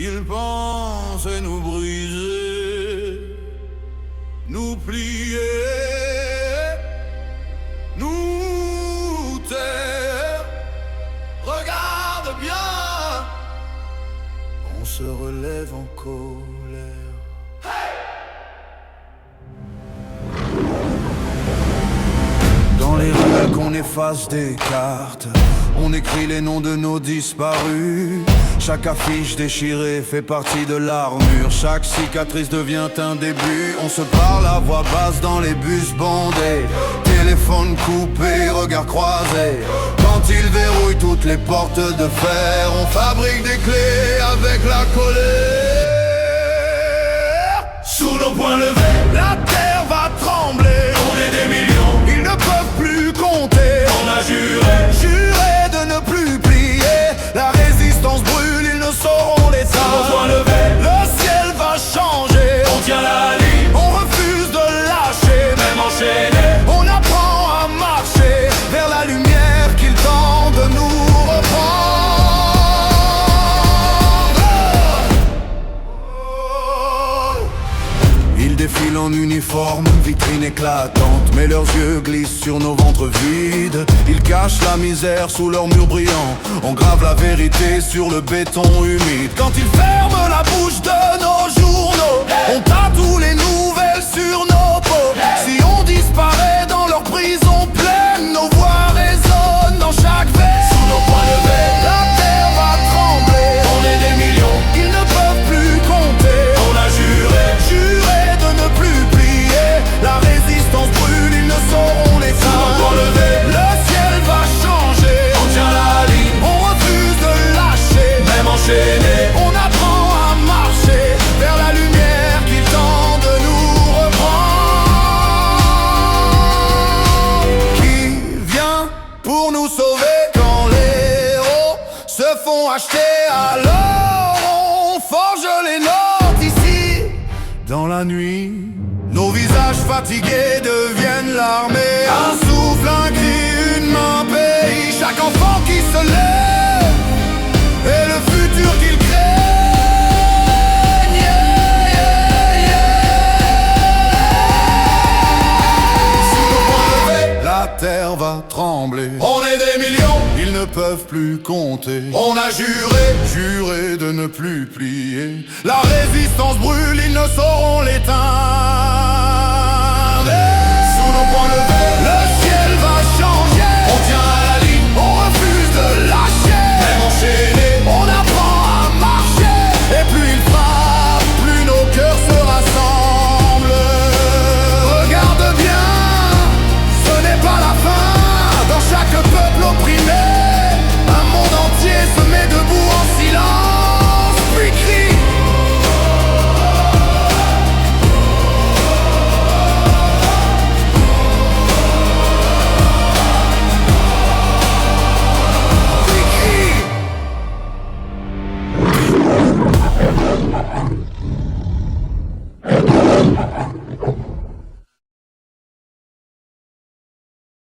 Ils pensaient nous briser, nous plier, nous taire. Regarde bien, on se relève en colère. Dans les rues qu'on efface des cartes, on écrit les noms de nos disparus. Chaque affiche déchirée fait partie de l'armure. Chaque cicatrice devient un début. On se parle à voix basse dans les bus bondés. Téléphone coupé, regard croisé. Quand ils verrouillent toutes les portes de fer, on fabrique des clés avec la colère. Sous nos poings levés, la terre va trembler. On est des millions, ils ne peuvent plus compter. On a juré de ne plus plier. La résistance brûle, ils ne sauront l'éteindre. Sous nos poings levés, le ciel va changer. On tient la ligne, on refuse de lâcher. Même enchaîné, on apprend à marcher vers la lumière qu'il tente de nous reprendre. Ils défilent en uniforme, vitrine éclatante, mais leurs yeux glissent sur nos ventres vides. Ils cachent la misère sous leurs murs brillants. On grave la vérité sur le béton humide. Quand ils ferment la bouche de nos journaux, on tatoue les nouvelles sur nos peaux. Si on disparaît dans leur prison pleine, nos voix résonnent dans chaque veine. Sous nos poings levés, la terre va trembler. On est des millions, ils ne peuvent plus compter. On a juré de ne plus plier. La résistance brûle, ils ne sauront l'éteindre. Sous nos poings levés, le ciel va changer. On tient la ligne, on refuse de lâcher. Même enchaîné, on apprend à marcher vers la lumière qui tente de nous reprendre. Qui vient pour nous sauver quand les héros se font acheter? Alors on forge les notes ici dans la nuit. Nos visages fatigués deviennent l'armée. Un souffle, un cri, une main pays. Chaque enfant qui se lève et le futur qu'il craigne. Sous nos poings levés, la terre va trembler. On est des millions, ils ne peuvent plus compter. On a juré de ne plus plier. La résistance brûle, ils ne sauront l'éteindre. Sous nos poings levés,